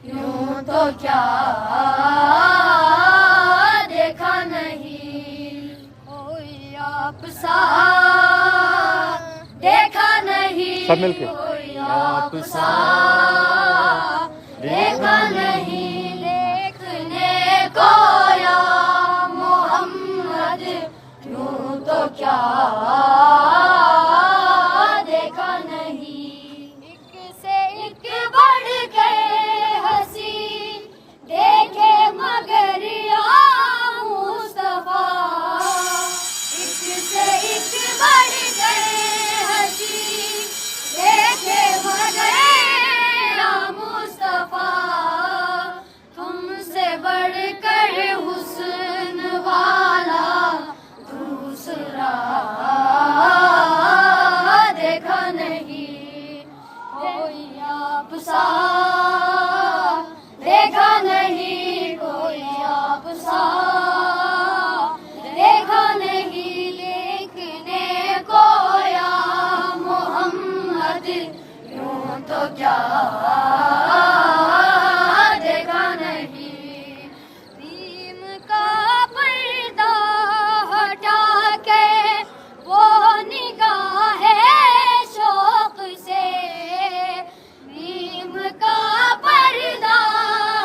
यूं तो क्या देखा नहीं, कोई आप सा देखा नहीं, सब मिलके कोई आप सा देखा नहीं, देखने को या मोहम्मद यूं तो क्या देखा नहीं। एक से एक बढ़ के हंसी देखे मगर या मुस्तफा, एक से एक बढ़ के हंसी देखे मगर या मुस्तफा, तुमसे बढ़कर हुस्न वाला दूसरा देखा नहीं, कोई आप सा देखा नहीं, कोई आप सा देखा नहीं, देखने को या मोहम्मद यूं तो क्या देखा नहीं। भीम का पर्दा हटा के वो निगाहें शौक से, भीम का पर्दा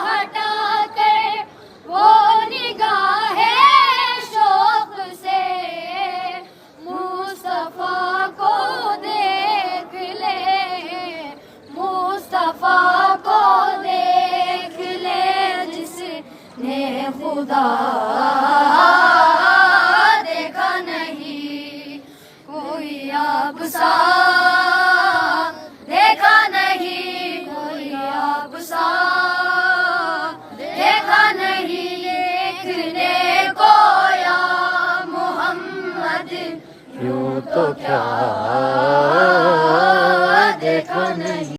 हटा के वो निगाहें शौक से, मुस्तफा को देख ले, मुस्तफा को देख ले, जिसने खुदा देखा नहीं, कोई आप सा देखा नहीं, कोई आप सा देखा नहीं, देखने को या मोहम्मद यूं तो क्या देखा नहीं।